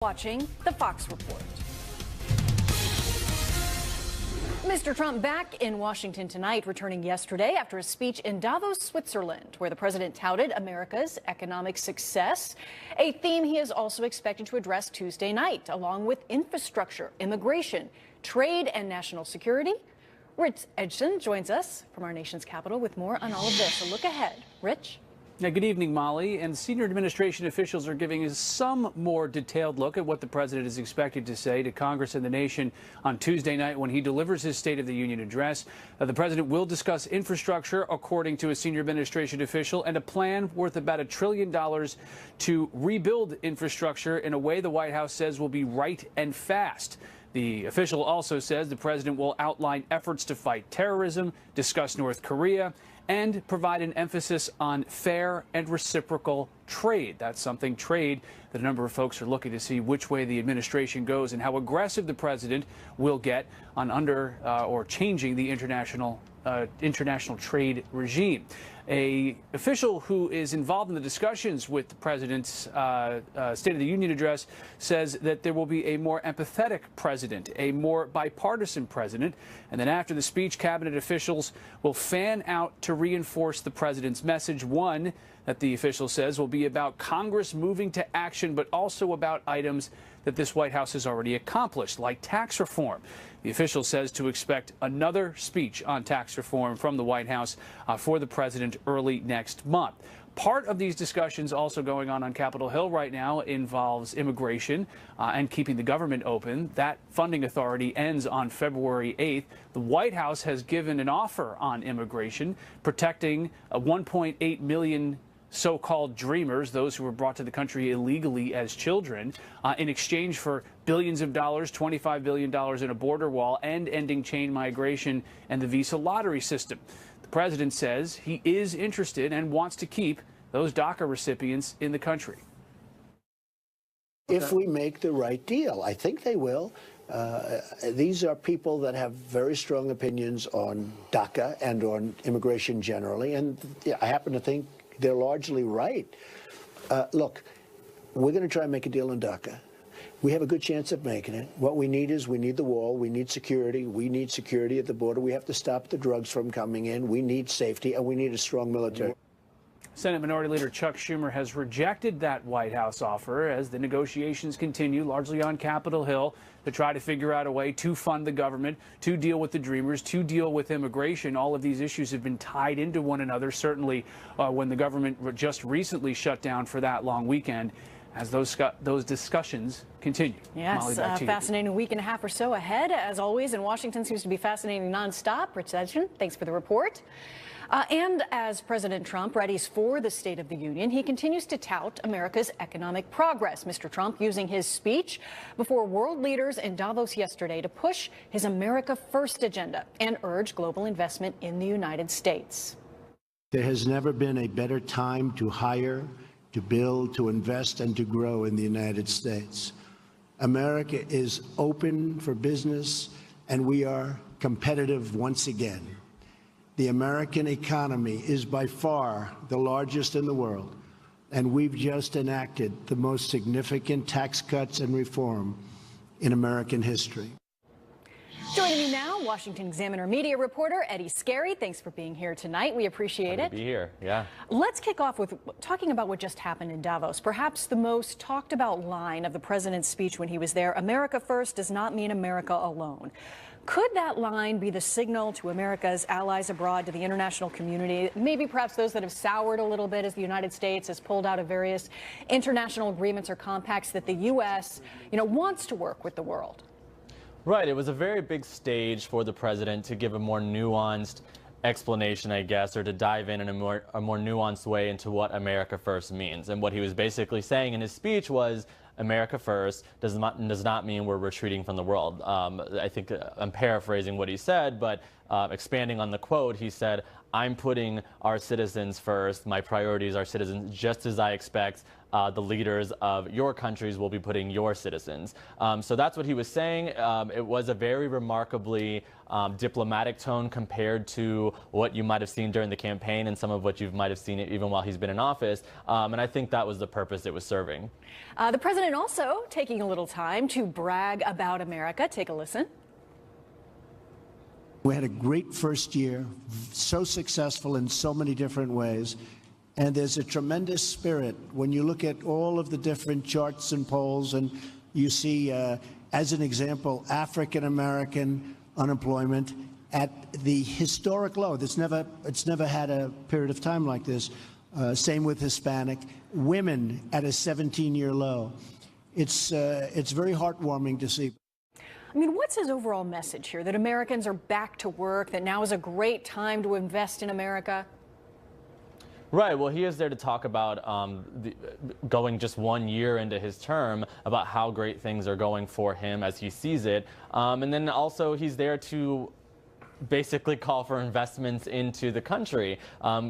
Watching the Fox Report. Mr. Trump back in Washington tonight, returning yesterday after a speech in Davos, Switzerland, where the president touted America's economic success, a theme he is also expected to address Tuesday night, along with infrastructure, immigration, trade, and national security. Rich Edson joins us from our nation's capital with more on all of this. A look ahead. Rich? Now, good evening, Molly. And senior administration officials are giving us some more detailed look at what the president is expected to say to Congress and the nation on Tuesday night when he delivers his State of the Union address. The president will discuss infrastructure, according to a senior administration official, and a plan worth about $1 trillion to rebuild infrastructure in a way the White House says will be right and fast. The official also says the president will outline efforts to fight terrorism, discuss North Korea, and provide an emphasis on fair and reciprocal trade. That's something, trade, that a number of folks are looking to see which way the administration goes and how aggressive the president will get on or changing the international trade regime. A official who is involved in the discussions with the president's State of the Union address says that there will be a more empathetic president, a more bipartisan president, and then after the speech, cabinet officials will fan out to reinforce the president's message. One that the official says will be about Congress moving to action, but also about items that this White House has already accomplished, like tax reform. The official says to expect another speech on tax reform from the White House for the president early next month. Part of these discussions also going on Capitol Hill right now involves immigration and keeping the government open. That funding authority ends on February 8th. The White House has given an offer on immigration, protecting 1.8 million so-called dreamers, those who were brought to the country illegally as children, in exchange for billions of dollars, $25 billion in a border wall, and ending chain migration and the visa lottery system. The president says he is interested and wants to keep those DACA recipients in the country. If we make the right deal, I think they will. These are people that have very strong opinions on DACA and on immigration generally, and I happen to think they're largely right. Look, we're going to try and make a deal on DACA. We have a good chance of making it. What we need is we need the wall. We need security. We need security at the border. We have to stop the drugs from coming in. We need safety, and we need a strong military. Senate Minority Leader Chuck Schumer has rejected that White House offer as the negotiations continue, largely on Capitol Hill, to try to figure out a way to fund the government, to deal with the dreamers, to deal with immigration. All of these issues have been tied into one another, certainly when the government just recently shut down for that long weekend, as those discussions continue. Yes, Molly, fascinating week and a half or so ahead. As always, in Washington seems to be fascinating nonstop. Rich Edson, thanks for the report. And as President Trump readies for the State of the Union, he continues to tout America's economic progress. Mr. Trump using his speech before world leaders in Davos yesterday to push his America First agenda and urge global investment in the United States. There has never been a better time to hire, to build, to invest, and to grow in the United States. America is open for business, and we are competitive once again. The American economy is by far the largest in the world, and we've just enacted the most significant tax cuts and reform in American history. Joining me now, Washington Examiner media reporter Eddie Scarry. Thanks for being here tonight. We appreciate it. To be here, yeah. Let's kick off with talking about what just happened in Davos. Perhaps the most talked about line of the president's speech when he was there: America first does not mean America alone. Could that line be the signal to America's allies abroad, to the international community, maybe perhaps those that have soured a little bit as the United States has pulled out of various international agreements or compacts, that the U.S., wants to work with the world? Right. It was a very big stage for the president to give a more nuanced explanation, I guess, or to dive in a more nuanced way into what America First means. And what he was basically saying in his speech was, America First does not mean we're retreating from the world. I think I'm paraphrasing what he said, but expanding on the quote, he said, I'm putting our citizens first. My priorities are citizens, just as I expect the leaders of your countries will be putting your citizens. So that's what he was saying. It was a very remarkably diplomatic tone compared to what you might have seen during the campaign and some of what you might have seen even while he's been in office. And I think that was the purpose it was serving. The president also taking a little time to brag about America. Take a listen. We had a great first year, so successful in so many different ways. And there's a tremendous spirit when you look at all of the different charts and polls, and you see, as an example, African American unemployment at the historic low. It's never had a period of time like this. Same with Hispanic. Women at a 17-year low. It's very heartwarming to see. I mean, what's his overall message here? That Americans are back to work, that now is a great time to invest in America? Right. Well, he is there to talk about going just 1 year into his term, about how great things are going for him as he sees it. And then also he's there to basically call for investments into the country.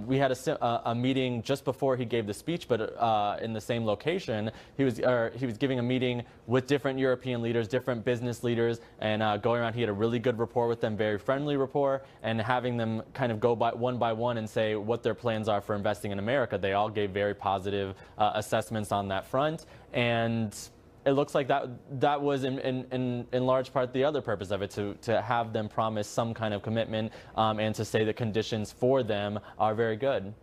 We had a meeting just before he gave the speech, but in the same location. He was giving a meeting with different European leaders, different business leaders, and going around. He had a really good rapport with them, very friendly rapport, and having them kind of go by one and say what their plans are for investing in America. They all gave very positive assessments on that front, and it looks like that was in large part the other purpose of it, to have them promise some kind of commitment and to say the conditions for them are very good.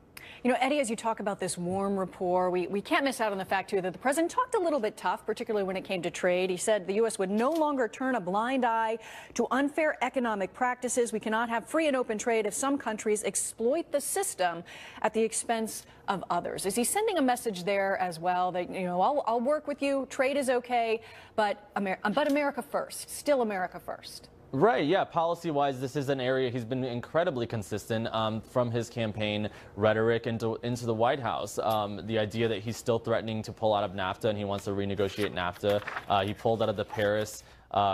You know, Eddie, as you talk about this warm rapport, we can't miss out on the fact, too, that the president talked a little bit tough, particularly when it came to trade. He said the U.S. would no longer turn a blind eye to unfair economic practices. We cannot have free and open trade if some countries exploit the system at the expense of others. Is he sending a message there as well that, you know, I'll work with you, trade is okay, but America first, still America first? Right, yeah, policy-wise, this is an area he's been incredibly consistent from his campaign rhetoric into the White House. The idea that he's still threatening to pull out of NAFTA and he wants to renegotiate NAFTA. He pulled out of the Paris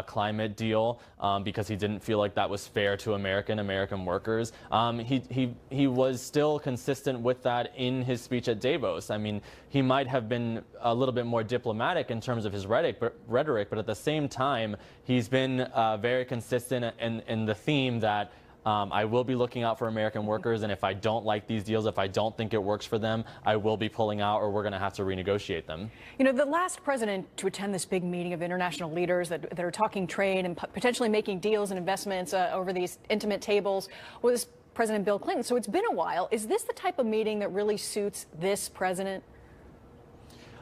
climate deal because he didn't feel like that was fair to American workers. He was still consistent with that in his speech at Davos. I mean, he might have been a little bit more diplomatic in terms of his rhetoric, but at the same time, he's been very consistent in the theme that I will be looking out for American workers, and if I don't like these deals, if I don't think it works for them, I will be pulling out, or we're going to have to renegotiate them. You know, the last president to attend this big meeting of international leaders that are talking trade and potentially making deals and investments over these intimate tables was President Bill Clinton. So it's been a while. Is this the type of meeting that really suits this president?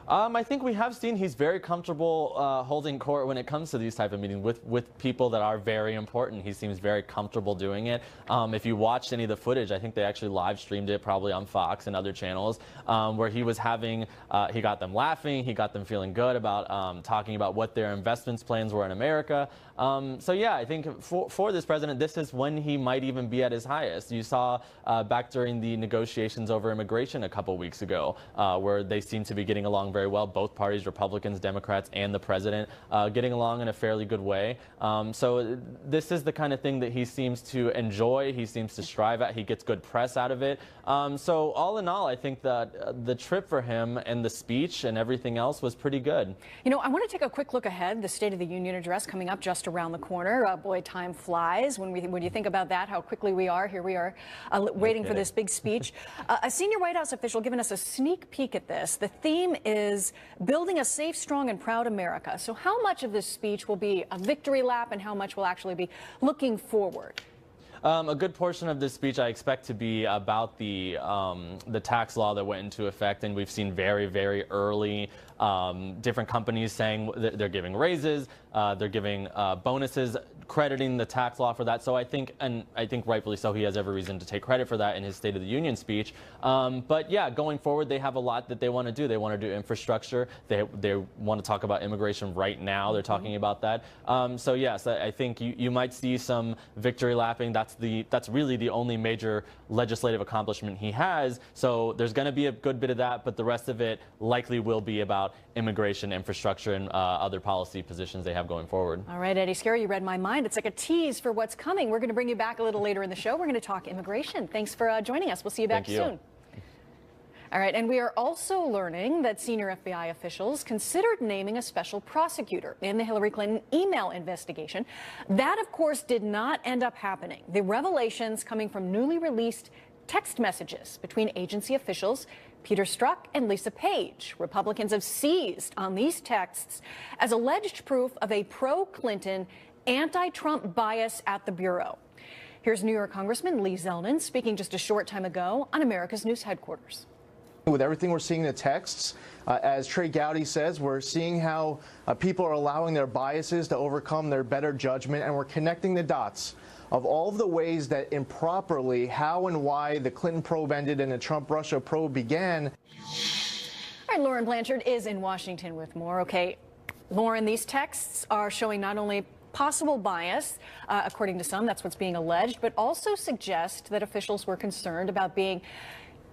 I think we have seen he's very comfortable holding court when it comes to these type of meetings with people that are very important. He seems very comfortable doing it. If you watched any of the footage, I think they actually live streamed it probably on Fox and other channels, where he was having, he got them laughing, he got them feeling good about talking about what their investments plans were in America. So yeah, I think for this president, this is when he might even be at his highest. You saw back during the negotiations over immigration a couple weeks ago, where they seemed to be getting along very well. Both parties, Republicans, Democrats, and the president, getting along in a fairly good way. So this is the kind of thing that he seems to enjoy. He seems to strive at. He gets good press out of it. So all in all, I think that the trip for him and the speech and everything else was pretty good. You know, I want to take a quick look ahead. The State of the Union address coming up just around the corner. Boy, time flies when you think about that, how quickly we are. Here we are waiting for this big speech. A senior White House official giving us a sneak peek at this. The theme is building a safe, strong, and proud America. So how much of this speech will be a victory lap and how much will actually be looking forward? A good portion of this speech I expect to be about the tax law that went into effect, and we've seen very, very early different companies saying that they're giving raises, they're giving bonuses, crediting the tax law for that. So I think, and I think rightfully so, he has every reason to take credit for that in his State of the Union speech. But yeah, going forward, they have a lot that they want to do. They want to do infrastructure. They want to talk about immigration right now. They're talking about that. So yes, I think you might see some victory lapping. That's really the only major legislative accomplishment he has. So there's going to be a good bit of that, but the rest of it likely will be about immigration, infrastructure, and other policy positions they have going forward. All right, Eddie Scarry, you read my mind. It's like a tease for what's coming. We're going to bring you back a little later in the show. We're going to talk immigration. Thanks for joining us. We'll see you back soon. All right, and we are also learning that senior FBI officials considered naming a special prosecutor in the Hillary Clinton email investigation. That, of course, did not end up happening. The revelations coming from newly released text messages between agency officials Peter Strzok and Lisa Page. Republicans have seized on these texts as alleged proof of a pro-Clinton, anti-Trump bias at the Bureau. Here's New York Congressman Lee Zeldin speaking just a short time ago on America's News Headquarters. With everything we're seeing in the texts, as Trey Gowdy says, we're seeing how people are allowing their biases to overcome their better judgment, and we're connecting the dots of all of the ways that improperly how and why the Clinton probe ended and the Trump-Russia probe began. All right, Lauren Blanchard is in Washington with more. Okay, Lauren, these texts are showing not only possible bias, according to some, that's what's being alleged, but also suggest that officials were concerned about being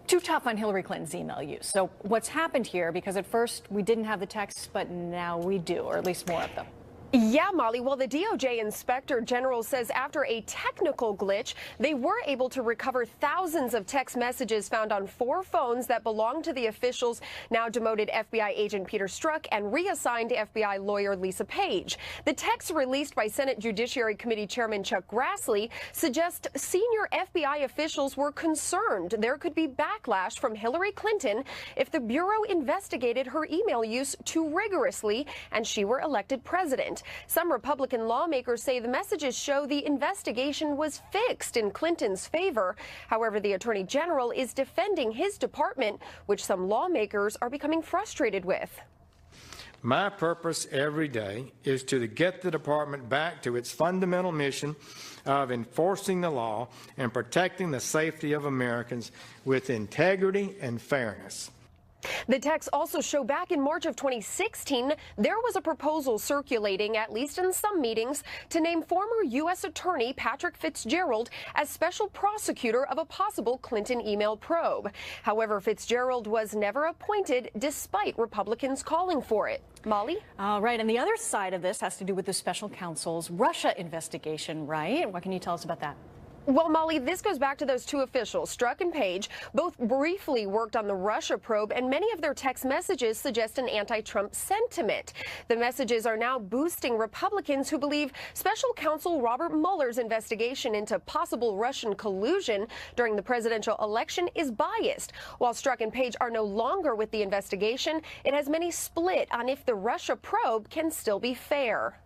too tough on Hillary Clinton's email use. So what's happened here, because at first we didn't have the texts, but now we do, or at least more of them. Yeah, Molly. Well, the DOJ Inspector General says after a technical glitch, they were able to recover thousands of text messages found on 4 phones that belonged to the officials, now demoted FBI agent Peter Strzok and reassigned FBI lawyer Lisa Page. The texts released by Senate Judiciary Committee Chairman Chuck Grassley suggest senior FBI officials were concerned there could be backlash from Hillary Clinton if the Bureau investigated her email use too rigorously and she were elected president. Some Republican lawmakers say the messages show the investigation was fixed in Clinton's favor. However, the Attorney General is defending his department, which some lawmakers are becoming frustrated with. My purpose every day is to get the department back to its fundamental mission of enforcing the law and protecting the safety of Americans with integrity and fairness. The texts also show back in March of 2016, there was a proposal circulating, at least in some meetings, to name former U.S. Attorney Patrick Fitzgerald as special prosecutor of a possible Clinton email probe. However, Fitzgerald was never appointed despite Republicans calling for it. Molly? All right, and the other side of this has to do with the special counsel's Russia investigation, right? What can you tell us about that? Well, Molly, this goes back to those 2 officials, Strzok and Page. Both briefly worked on the Russia probe, and many of their text messages suggest an anti-Trump sentiment. The messages are now boosting Republicans who believe special counsel Robert Mueller's investigation into possible Russian collusion during the presidential election is biased. While Strzok and Page are no longer with the investigation, it has many split on if the Russia probe can still be fair.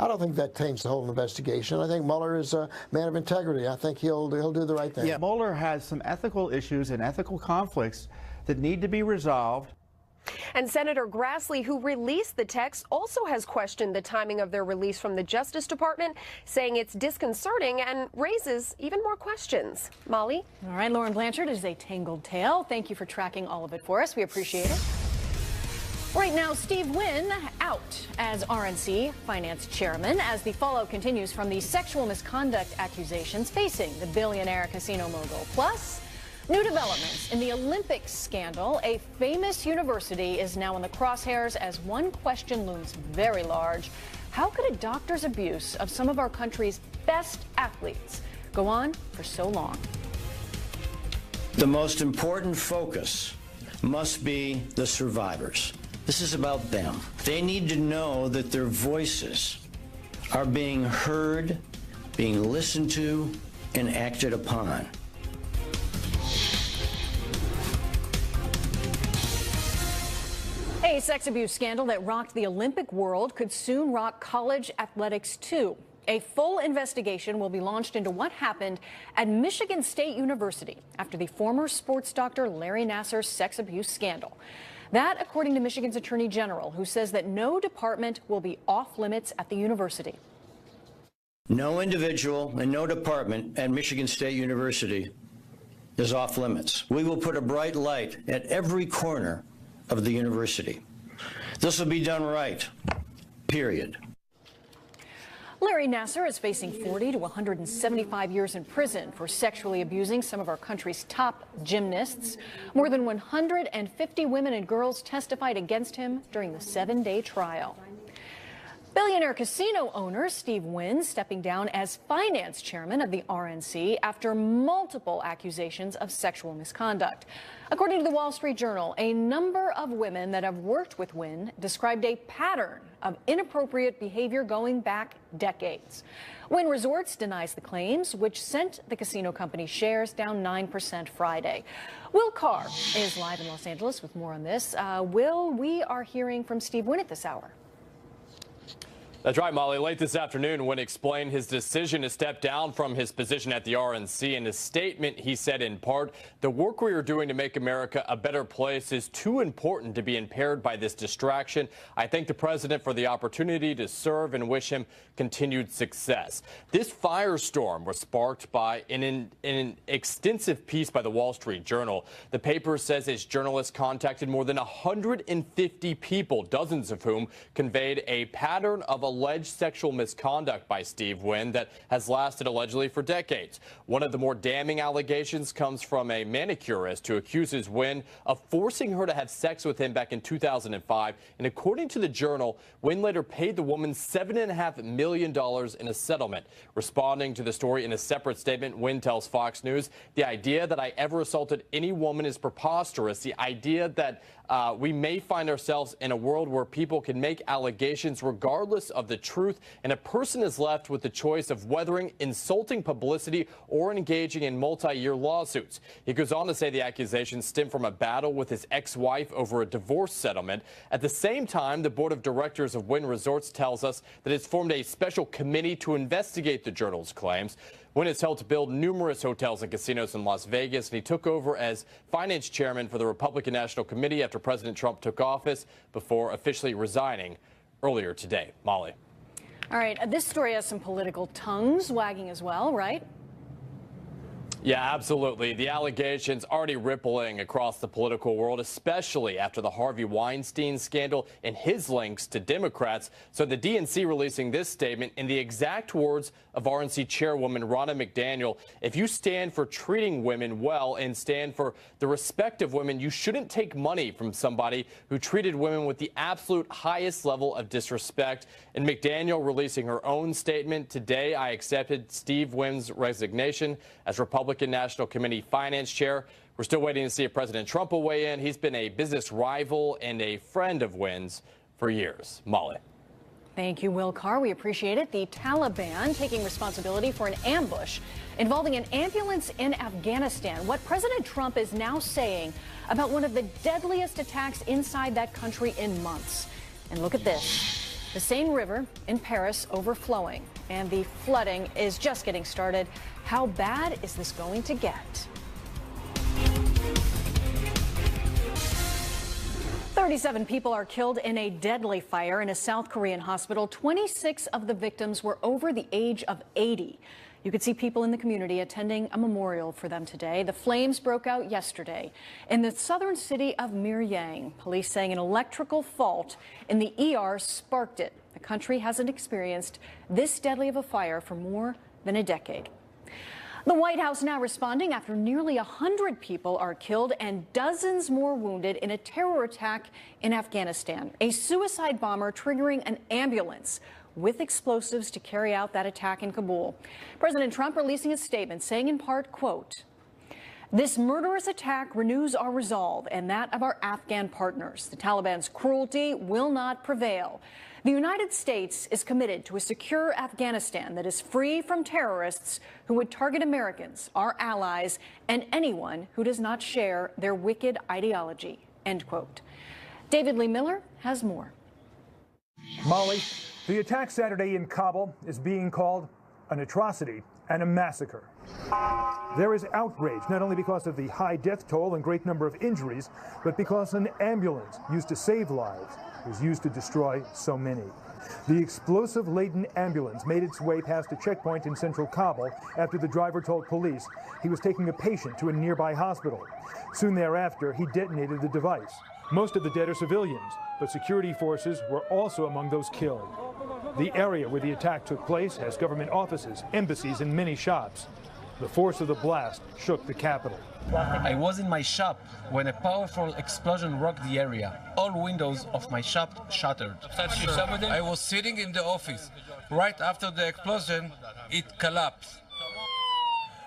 I don't think that taints the whole investigation. I think Mueller is a man of integrity. I think he'll do the right thing. Yeah, Mueller has some ethical issues and ethical conflicts that need to be resolved. And Senator Grassley, who released the text, also has questioned the timing of their release from the Justice Department, saying it's disconcerting and raises even more questions. Molly? All right, Lauren Blanchard, it is a tangled tale. Thank you for tracking all of it for us. We appreciate it. Right now, Steve Wynn out as RNC finance chairman as the fallout continues from the sexual misconduct accusations facing the billionaire casino mogul. Plus, new developments in the Olympics scandal. A famous university is now in the crosshairs as one question looms very large. How could a doctor's abuse of some of our country's best athletes go on for so long? The most important focus must be the survivors. This is about them. They need to know that their voices are being heard, being listened to, and acted upon. A sex abuse scandal that rocked the Olympic world could soon rock college athletics too. A full investigation will be launched into what happened at Michigan State University after the former sports doctor Larry Nassar's sex abuse scandal. That, according to Michigan's Attorney General, who says that no department will be off limits at the university. No individual and no department at Michigan State University is off limits. We will put a bright light at every corner of the university. This will be done right, period. Larry Nassar is facing 40 to 175 years in prison for sexually abusing some of our country's top gymnasts. More than 150 women and girls testified against him during the 7-day trial. Billionaire casino owner Steve Wynn stepping down as finance chairman of the RNC after multiple accusations of sexual misconduct. According to the Wall Street Journal, a number of women that have worked with Wynn described a pattern of inappropriate behavior going back decades. Wynn Resorts denies the claims, which sent the casino company's shares down 9% Friday. Will Carr is live in Los Angeles with more on this. Will, we are hearing from Steve Wynn at this hour. That's right, Molly. Late this afternoon, Wynn explained his decision to step down from his position at the RNC. In a statement, he said in part, "The work we are doing to make America a better place is too important to be impaired by this distraction. I thank the president for the opportunity to serve and wish him continued success." This firestorm was sparked by an extensive piece by the Wall Street Journal. The paper says its journalists contacted more than 150 people, dozens of whom conveyed a pattern of alleged sexual misconduct by Steve Wynn that has lasted allegedly for decades. One of the more damning allegations comes from a manicurist who accuses Wynn of forcing her to have sex with him back in 2005. And according to the Journal, Wynn later paid the woman $7.5 million in a settlement. Responding to the story in a separate statement, Wynn tells Fox News, "The idea that I ever assaulted any woman is preposterous. The idea that we may find ourselves in a world where people can make allegations regardless of the truth, and a person is left with the choice of weathering insulting publicity or engaging in multi-year lawsuits." He goes on to say the accusations stem from a battle with his ex-wife over a divorce settlement. At the same time, the board of directors of Wynn Resorts tells us that it's formed a special committee to investigate the Journal's claims. Wynn has helped build numerous hotels and casinos in Las Vegas, and he took over as finance chairman for the Republican National Committee after President Trump took office before officially resigning earlier today. Molly. All right, this story has some political tongues wagging as well, right? Yeah, absolutely. The allegations already rippling across the political world, especially after the Harvey Weinstein scandal and his links to Democrats. So the DNC releasing this statement in the exact words of RNC chairwoman Ronna McDaniel: "If you stand for treating women well and stand for the respect of women, you shouldn't take money from somebody who treated women with the absolute highest level of disrespect." And McDaniel releasing her own statement: "Today, I accepted Steve Wynn's resignation as Republican National Committee Finance Chair." We're still waiting to see if President Trump will weigh in. He's been a business rival and a friend of Wynn's for years. Molly. Thank you, Will Carr. We appreciate it. The Taliban taking responsibility for an ambush involving an ambulance in Afghanistan. What President Trump is now saying about one of the deadliest attacks inside that country in months. And look at this. The Seine River in Paris overflowing, and the flooding is just getting started. How bad is this going to get? 37 people are killed in a deadly fire in a South Korean hospital. 26 of the victims were over the age of 80. You could see people in the community attending a memorial for them today. The flames broke out yesterday in the southern city of Miryang. Police saying an electrical fault in the ER sparked it. The country hasn't experienced this deadly of a fire for more than a decade. The White House now responding after nearly 100 people are killed and dozens more wounded in a terror attack in Afghanistan. A suicide bomber triggering an ambulance with explosives to carry out that attack in Kabul. President Trump releasing a statement saying in part, quote, "This murderous attack renews our resolve and that of our Afghan partners. The Taliban's cruelty will not prevail. The United States is committed to a secure Afghanistan that is free from terrorists who would target Americans, our allies, and anyone who does not share their wicked ideology," end quote. David Lee Miller has more. Molly, the attack Saturday in Kabul is being called an atrocity and a massacre. There is outrage not only because of the high death toll and great number of injuries, but because an ambulance used to save lives was used to destroy so many. The explosive-laden ambulance made its way past a checkpoint in central Kabul after the driver told police he was taking a patient to a nearby hospital. Soon thereafter, he detonated the device. Most of the dead are civilians, but security forces were also among those killed. The area where the attack took place has government offices, embassies, and many shops. The force of the blast shook the capital. I was in my shop when a powerful explosion rocked the area. All windows of my shop shattered. I was sitting in the office. Right after the explosion, it collapsed.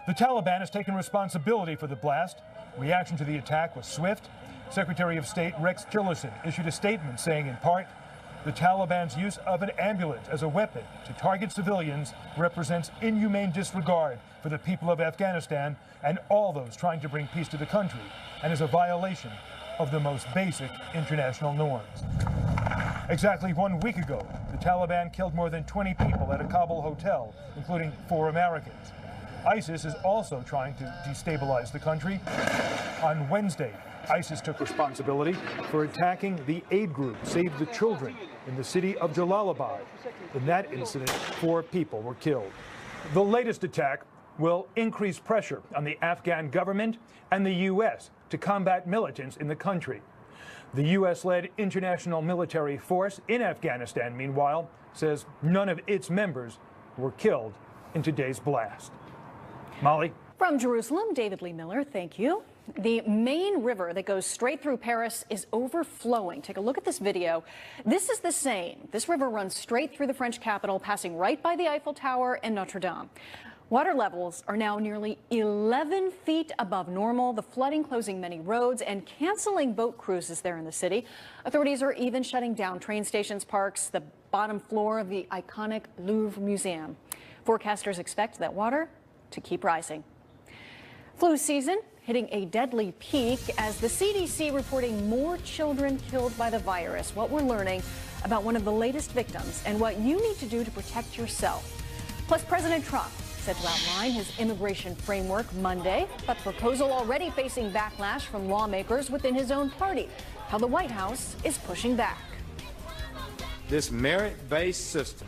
The Taliban has taken responsibility for the blast. Reaction to the attack was swift. Secretary of State Rex Tillerson issued a statement saying, in part, the Taliban's use of an ambulance as a weapon to target civilians represents inhumane disregard for the people of Afghanistan and all those trying to bring peace to the country, and is a violation of the most basic international norms. Exactly 1 week ago, the Taliban killed more than 20 people at a Kabul hotel, including 4 Americans. ISIS is also trying to destabilize the country. On Wednesday, ISIS took responsibility for attacking the aid group Save the Children in the city of Jalalabad. In that incident, 4 people were killed. The latest attack will increase pressure on the Afghan government and the U.S. to combat militants in the country. The U.S.-led international military force in Afghanistan, meanwhile, says none of its members were killed in today's blast. Molly? From Jerusalem, David Lee Miller, thank you. The main river that goes straight through Paris is overflowing. Take a look at this video. This is the Seine. This river runs straight through the French capital, passing right by the Eiffel Tower and Notre Dame. Water levels are now nearly 11 feet above normal, the flooding closing many roads and canceling boat cruises there in the city. Authorities are even shutting down train stations, parks, the bottom floor of the iconic Louvre Museum. Forecasters expect that water to keep rising. Flu season hitting a deadly peak as the CDC reporting more children killed by the virus. What we're learning about one of the latest victims and what you need to do to protect yourself. Plus, President Trump set to outline his immigration framework Monday, but proposal already facing backlash from lawmakers within his own party. How the White House is pushing back. This merit-based system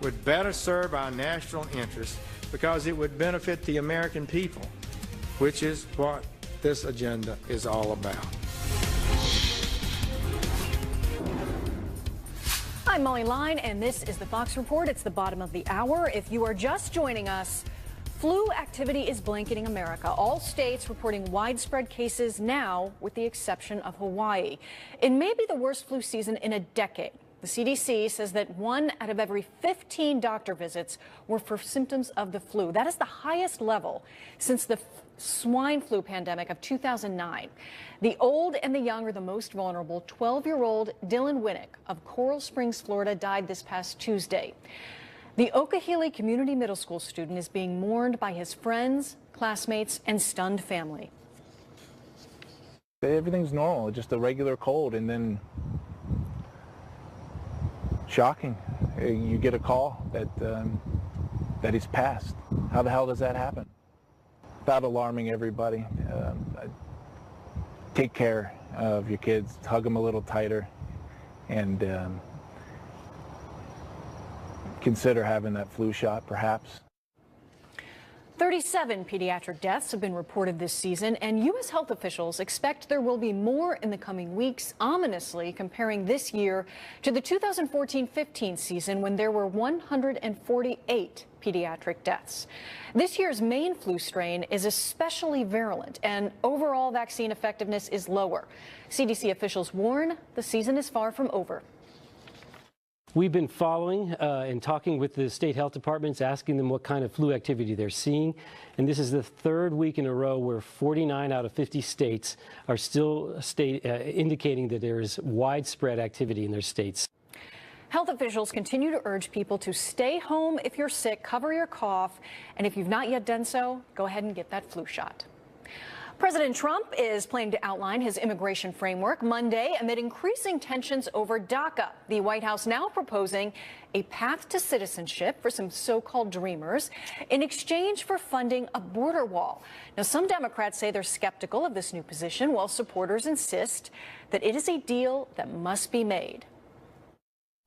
would better serve our national interests because it would benefit the American people, which is what this agenda is all about. I'm Molly Line, and this is the Fox Report. It's the bottom of the hour. If you are just joining us, flu activity is blanketing America. All states reporting widespread cases now, with the exception of Hawaii. It may be the worst flu season in a decade. The CDC says that 1 out of every 15 doctor visits were for symptoms of the flu. That is the highest level since the swine flu pandemic of 2009. The old and the young are the most vulnerable. 12-year-old Dylan Winnick of Coral Springs, Florida, died this past Tuesday. The Okehili Community Middle School student is being mourned by his friends, classmates, and stunned family. Everything's normal, just a regular cold, and then shocking. You get a call that he's passed. How the hell does that happen? Without alarming everybody, take care of your kids, hug them a little tighter, and consider having that flu shot, perhaps. 37 pediatric deaths have been reported this season, and U.S. health officials expect there will be more in the coming weeks, ominously comparing this year to the 2014-15 season when there were 148 pediatric deaths. This year's main flu strain is especially virulent, and overall vaccine effectiveness is lower. CDC officials warn the season is far from over. We've been following and talking with the state health departments, asking them what kind of flu activity they're seeing. And this is the 3rd week in a row where 49 out of 50 states are still indicating that there is widespread activity in their states. Health officials continue to urge people to stay home if you're sick, cover your cough, and if you've not yet done so, go ahead and get that flu shot. President Trump is planning to outline his immigration framework Monday amid increasing tensions over DACA. The White House now proposing a path to citizenship for some so-called dreamers in exchange for funding a border wall. Now, some Democrats say they're skeptical of this new position, while supporters insist that it is a deal that must be made.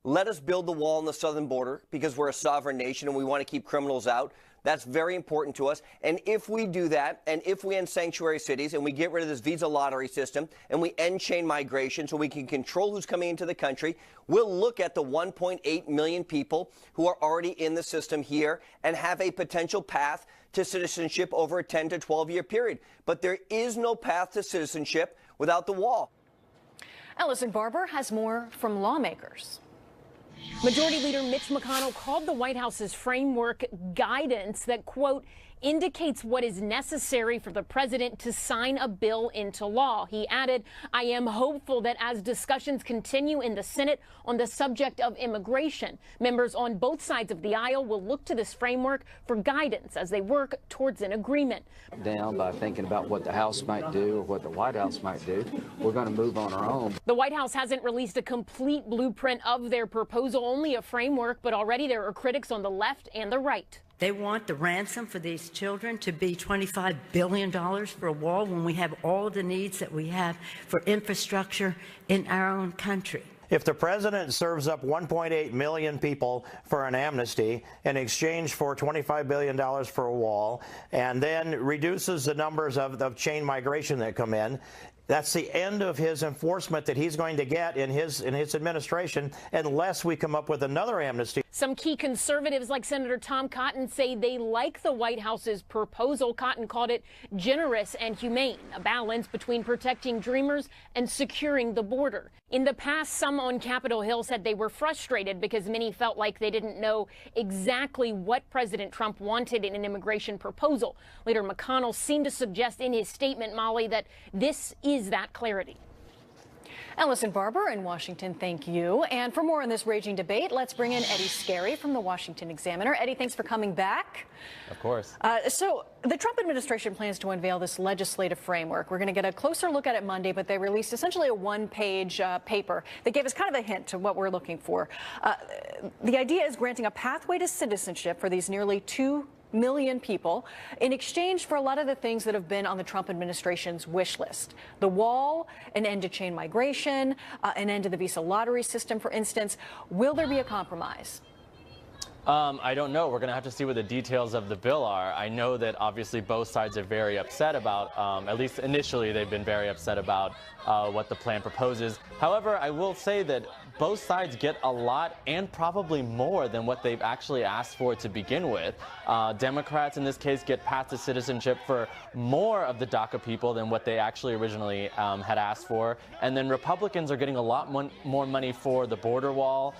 Let us build the wall on the southern border because we're a sovereign nation and we want to keep criminals out. That's very important to us. And if we do that, and if we end sanctuary cities and we get rid of this visa lottery system and we end chain migration so we can control who's coming into the country, we'll look at the 1.8 million people who are already in the system here and have a potential path to citizenship over a 10 to 12-year period. But there is no path to citizenship without the wall. Ellison Barber has more from lawmakers. Majority Leader Mitch McConnell called the White House's framework guidance that, quote, indicates what is necessary for the president to sign a bill into law. He added, I am hopeful that as discussions continue in the Senate on the subject of immigration, members on both sides of the aisle will look to this framework for guidance as they work towards an agreement. Down by thinking about what the House might do or what the White House might do, we're going to move on our own. The White House hasn't released a complete blueprint of their proposal, only a framework, but already there are critics on the left and the right. They want the ransom for these children to be $25 billion for a wall when we have all the needs that we have for infrastructure in our own country. If the president serves up 1.8 million people for an amnesty in exchange for $25 billion for a wall, and then reduces the numbers of chain migration that come in, that's the end of his enforcement that he's going to get in his administration unless we come up with another amnesty. Some key conservatives like Senator Tom Cotton say they like the White House's proposal. Cotton called it generous and humane, a balance between protecting dreamers and securing the border. In the past, some on Capitol Hill said they were frustrated because many felt like they didn't know exactly what President Trump wanted in an immigration proposal. Leader McConnell seemed to suggest in his statement, Molly, that this is that clarity. Ellison Barber in Washington, thank you. And for more on this raging debate, let's bring in Eddie Scarry from the Washington Examiner. Eddie, thanks for coming back. Of course. So the Trump administration plans to unveil this legislative framework. We're going to get a closer look at it Monday, but they released essentially a one-page paper that gave us kind of a hint to what we're looking for. The idea is granting a pathway to citizenship for these nearly 2 million people in exchange for a lot of the things that have been on the Trump administration's wish list. The wall, an end to chain migration, an end to the visa lottery system, for instance. Will there be a compromise? I don't know. We're going to have to see what the details of the bill are. I know that obviously both sides are very upset about, at least initially they've been very upset about what the plan proposes. However, I will say that both sides get a lot and probably more than what they've actually asked for to begin with. Democrats in this case get path to citizenship for more of the DACA people than what they actually originally had asked for. And then Republicans are getting a lot more money for the border wall.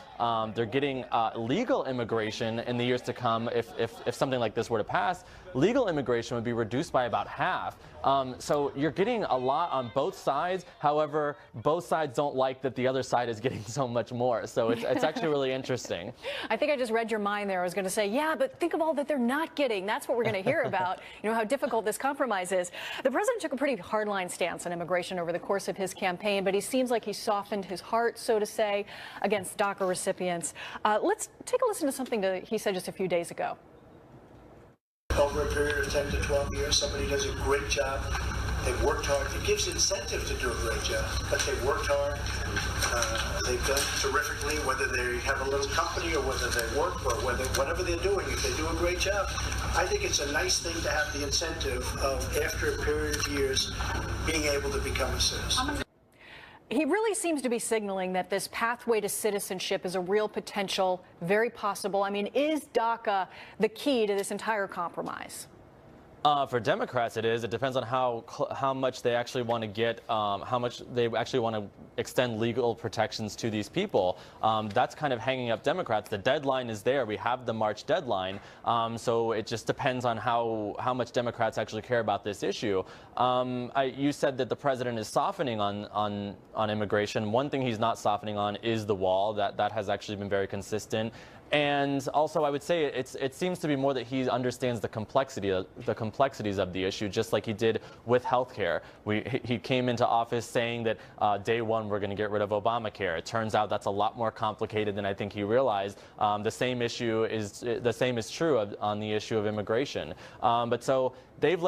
They're getting legal immigration in the years to come. If something like this were to pass, legal immigration would be reduced by about half. So you're getting a lot on both sides. However, both sides don't like that the other side is getting so much more. So it's actually really interesting. I think I just read your mind there. I was going to say, yeah, but think of all that they're not getting. That's what we're going to hear about, how difficult this compromise is. The president took a pretty hardline stance on immigration over the course of his campaign, but he seems like he softened his heart, so to say, against DACA recipients. Let's take a listen to something that he said just a few days ago. Over a period of 10 to 12 years, somebody does a great job. They've worked hard. It gives incentive to do a great job, but they've worked hard. They've done terrifically, whether they have a little company or whether they work or whatever they're doing. If they do a great job, I think it's a nice thing to have the incentive of, after a period of years, being able to become a citizen. He really seems to be signaling that this pathway to citizenship is a real potential, very possible. I mean, is DACA the key to this entire compromise? For Democrats, it is. It depends on how much they actually want to get, how much they actually want to extend legal protections to these people. That's kind of hanging up Democrats. The deadline is there. We have the March deadline. So it just depends on how much Democrats actually care about this issue. You said that the president is softening on immigration. One thing he's not softening on is the wall. That has actually been very consistent. And also, I would say it seems to be more that he understands the complexities of the issue, just like he did with healthcare. He came into office saying that day one we're going to get rid of Obamacare. It turns out that's a lot more complicated than I think he realized. The same is true on the issue of immigration. But so they've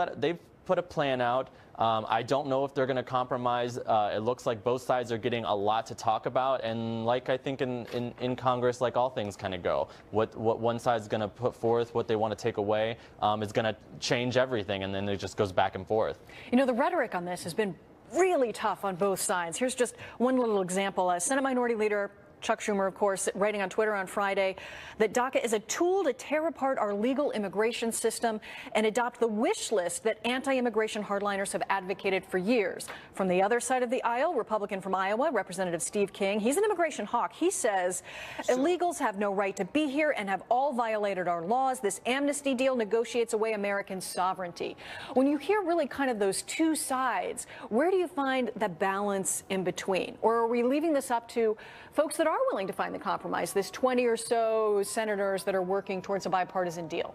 put a plan out. I don't know if they're going to compromise. It looks like both sides are getting a lot to talk about, and like I think in Congress, like all things kind of go. What one side's going to put forth, what they want to take away, is going to change everything, and then it just goes back and forth. You know, the rhetoric on this has been really tough on both sides. Here's just one little example. Senate Minority Leader Chuck Schumer, of course, writing on Twitter on Friday that DACA is a tool to tear apart our legal immigration system and adopt the wish list that anti-immigration hardliners have advocated for years. From the other side of the aisle, Republican from Iowa, Representative Steve King, he's an immigration hawk. He says illegals have no right to be here and have all violated our laws. This amnesty deal negotiates away American sovereignty. When you hear really kind of those two sides, where do you find the balance in between? Or are we leaving this up to folks that are willing to find the compromise, this 20 or so senators that are working towards a bipartisan deal?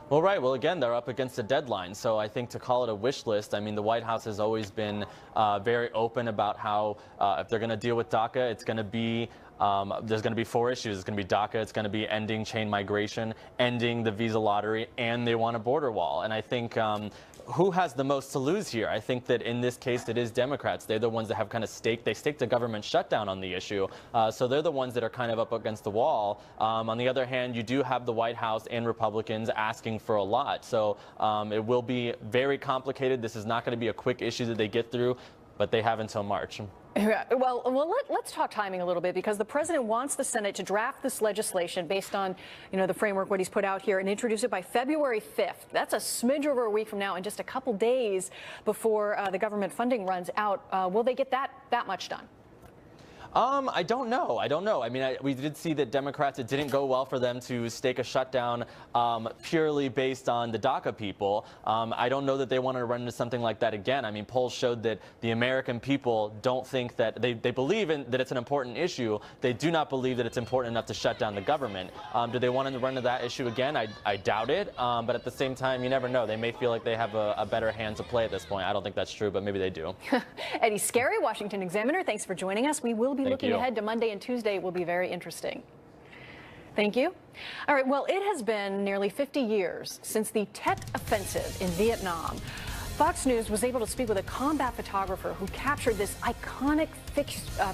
Well, right. Well, again, they're up against a deadline. So I think to call it a wish list, I mean, the White House has always been very open about how if they're going to deal with DACA, it's going to be there's going to be 4 issues. It's going to be DACA, it's going to be ending chain migration, ending the visa lottery, and they want a border wall. And I think who has the most to lose here? I think that in this case, it is Democrats. They're the ones that have kind of they staked a government shutdown on the issue. So they're the ones that are kind of up against the wall. On the other hand, you do have the White House and Republicans asking for a lot. So it will be very complicated. This is not going to be a quick issue that they get through, but they have until March. Yeah, well, let's talk timing a little bit, because the president wants the Senate to draft this legislation based on, the framework, what he's put out here, and introduce it by February 5th. That's a smidge over a week from now, and just a couple days before the government funding runs out. Will they get that much done? I don't know. I mean, we did see that Democrats, it didn't go well for them to stake a shutdown purely based on the DACA people. I don't know that they want to run into something like that again. I mean, polls showed that the American people don't think that they believe that it's an important issue. They do not believe that it's important enough to shut down the government. Do they want to run into that issue again? I doubt it. But at the same time, you never know. They may feel like they have a better hand to play at this point. I don't think that's true, but maybe they do. Eddie Scarry, Washington Examiner, thanks for joining us. We will be looking ahead to Monday and Tuesday. Will be very interesting. Thank you. All right, well, it has been nearly 50 years since the Tet Offensive in Vietnam. Fox News was able to speak with a combat photographer who captured this iconic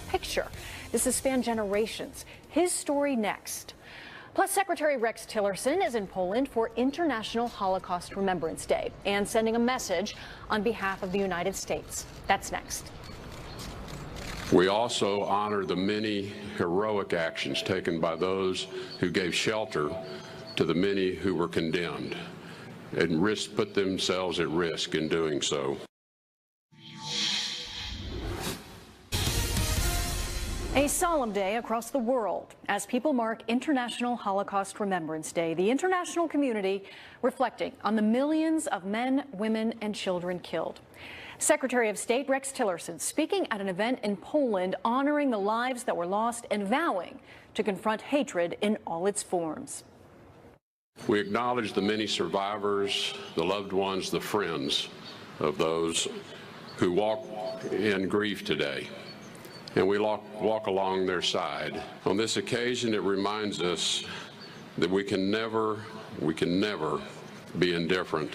picture. This has spanned generations. His story next. Plus, Secretary Rex Tillerson is in Poland for International Holocaust Remembrance Day and sending a message on behalf of the United States. That's next. We also honor the many heroic actions taken by those who gave shelter to the many who were condemned and put themselves at risk in doing so. A solemn day across the world as people mark International Holocaust Remembrance Day. The international community reflecting on the millions of men, women, and children killed. Secretary of State Rex Tillerson speaking at an event in Poland honoring the lives that were lost and vowing to confront hatred in all its forms. We acknowledge the many survivors, the loved ones, the friends of those who walk in grief today, and we walk along their side. On this occasion, it reminds us that we can never be indifferent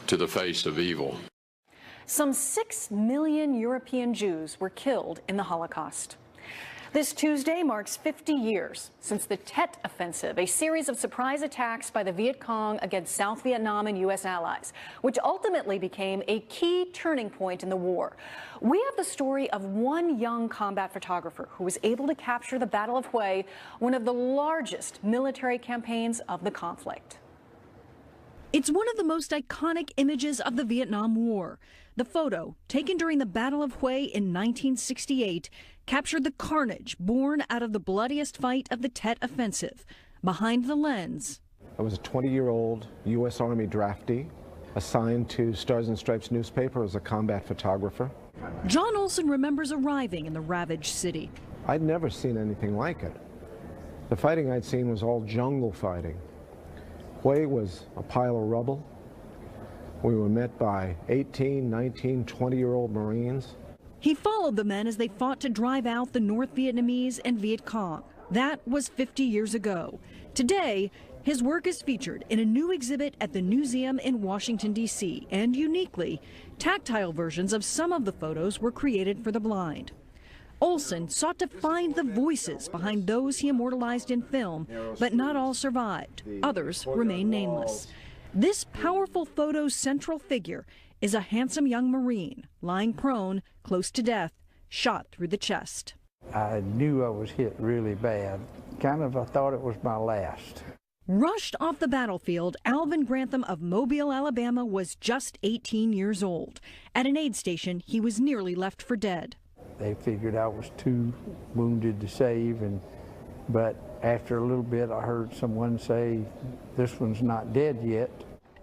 to the face of evil. Some 6 million European Jews were killed in the Holocaust. This Tuesday marks 50 years since the Tet Offensive, a series of surprise attacks by the Viet Cong against South Vietnam and U.S. allies, which ultimately became a key turning point in the war. We have the story of one young combat photographer who was able to capture the Battle of Hue, one of the largest military campaigns of the conflict. It's one of the most iconic images of the Vietnam War. The photo, taken during the Battle of Hue in 1968, captured the carnage born out of the bloodiest fight of the Tet Offensive. Behind the lens, I was a 20-year-old U.S. Army draftee assigned to Stars and Stripes newspaper as a combat photographer. John Olson remembers arriving in the ravaged city. I'd never seen anything like it. The fighting I'd seen was all jungle fighting. Hue was a pile of rubble. We were met by 18, 19, 20-year-old Marines. He followed the men as they fought to drive out the North Vietnamese and Viet Cong. That was 50 years ago. Today, his work is featured in a new exhibit at the museum in Washington, D.C., and uniquely, tactile versions of some of the photos were created for the blind. Olson sought to find the voices behind those he immortalized in film, but not all survived. Others remain nameless. This powerful photo's central figure is a handsome young Marine lying prone, close to death, shot through the chest. I knew I was hit really bad. I thought it was my last. Rushed off the battlefield, Alvin Grantham of Mobile, Alabama was just 18 years old. At an aid station, he was nearly left for dead. They figured I was too wounded to save, but after a little bit I heard someone say, "This one's not dead yet."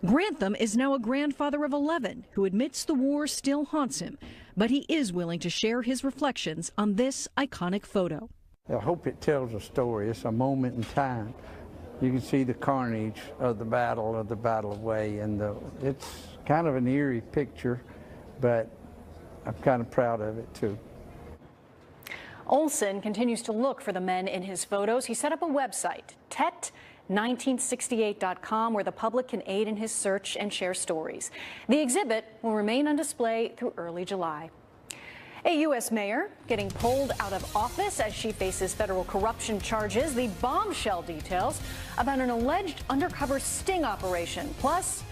Grantham is now a grandfather of 11 who admits the war still haunts him, but he is willing to share his reflections on this iconic photo. I hope it tells a story. It's a moment in time. You can see the carnage of the Battle of Way, and it's kind of an eerie picture, but I'm kind of proud of it too. Olson continues to look for the men in his photos. He set up a website, tet1968.com, where the public can aid in his search and share stories. The exhibit will remain on display through early July. A U.S. mayor getting pulled out of office as she faces federal corruption charges. The bombshell details about an alleged undercover sting operation. Plus,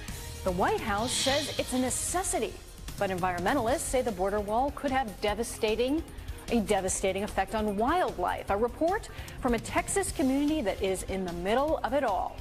the White House says it's a necessity, but environmentalists say the border wall could have a devastating effect on wildlife. A report from a Texas community that is in the middle of it all.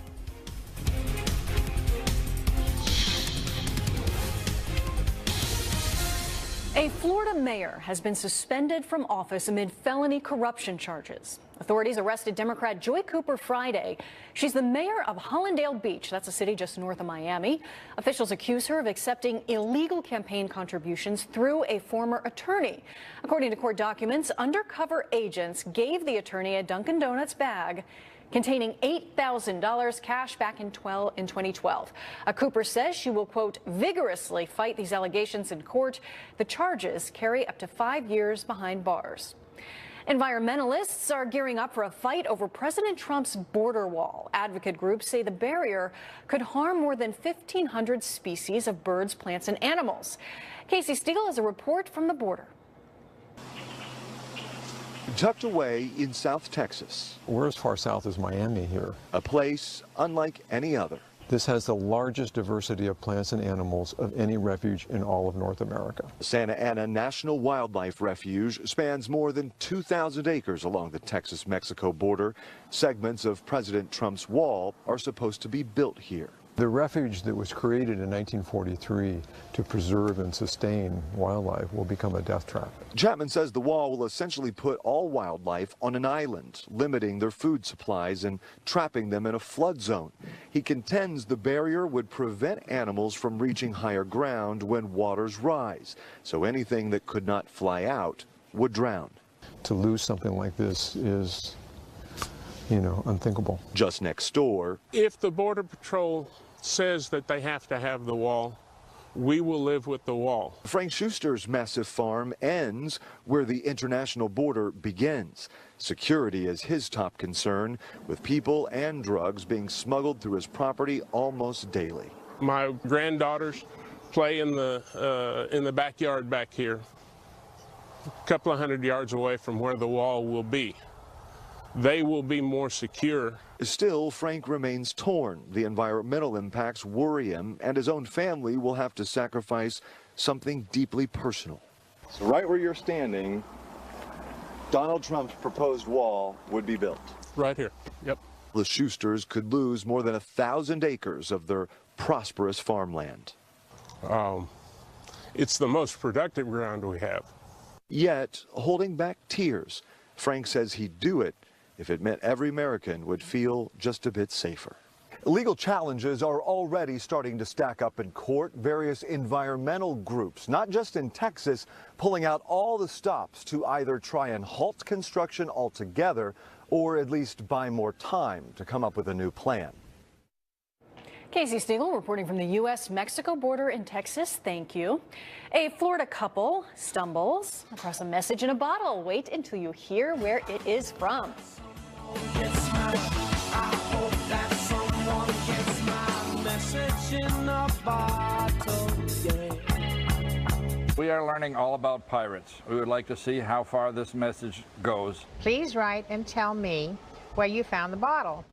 A Florida mayor has been suspended from office amid felony corruption charges. Authorities arrested Democrat Joy Cooper Friday. She's the mayor of Hollandale Beach. That's a city just north of Miami. Officials accuse her of accepting illegal campaign contributions through a former attorney. According to court documents, undercover agents gave the attorney a Dunkin' Donuts bag containing $8,000 cash back in 2012. Cooper says she will, quote, vigorously fight these allegations in court. The charges carry up to 5 years behind bars. Environmentalists are gearing up for a fight over President Trump's border wall. Advocate groups say the barrier could harm more than 1,500 species of birds, plants, and animals. Casey Stegall has a report from the border. Tucked away in South Texas. We're as far south as Miami here. A place unlike any other. This has the largest diversity of plants and animals of any refuge in all of North America. Santa Ana National Wildlife Refuge spans more than 2,000 acres along the Texas-Mexico border. Segments of President Trump's wall are supposed to be built here. The refuge that was created in 1943 to preserve and sustain wildlife will become a death trap. Chapman says the wall will essentially put all wildlife on an island, limiting their food supplies and trapping them in a flood zone. He contends the barrier would prevent animals from reaching higher ground when waters rise, so anything that could not fly out would drown. To lose something like this is, unthinkable. Just next door. If the Border Patrol says that they have to have the wall, we will live with the wall. Frank Schuster's massive farm ends where the international border begins. Security is his top concern, with people and drugs being smuggled through his property almost daily. My granddaughters play in the backyard back here, a couple of 100 yards away from where the wall will be. They will be more secure. Still, Frank remains torn. The environmental impacts worry him, and his own family will have to sacrifice something deeply personal. So right where you're standing, Donald Trump's proposed wall would be built. Right here, yep. The Schusters could lose more than 1,000 acres of their prosperous farmland. It's the most productive ground we have. Yet, holding back tears, Frank says he'd do it if it meant every American would feel just a bit safer. Legal challenges are already starting to stack up in court. Various environmental groups, not just in Texas, pulling out all the stops to either try and halt construction altogether or at least buy more time to come up with a new plan. Casey Stegall reporting from the U.S.-Mexico border in Texas. Thank you. A Florida couple stumbles across a message in a bottle. Wait until you hear where it is from. We are learning all about pirates. We would like to see how far this message goes. Please write and tell me where you found the bottle.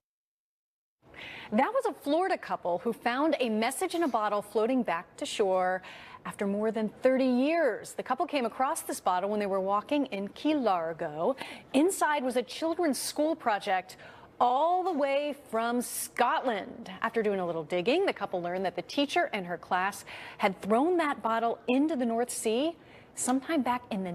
That was a Florida couple who found a message in a bottle floating back to shore after more than 30 years. The couple came across this bottle when they were walking in Key Largo. Inside was a children's school project all the way from Scotland. After doing a little digging, the couple learned that the teacher and her class had thrown that bottle into the North Sea sometime back in the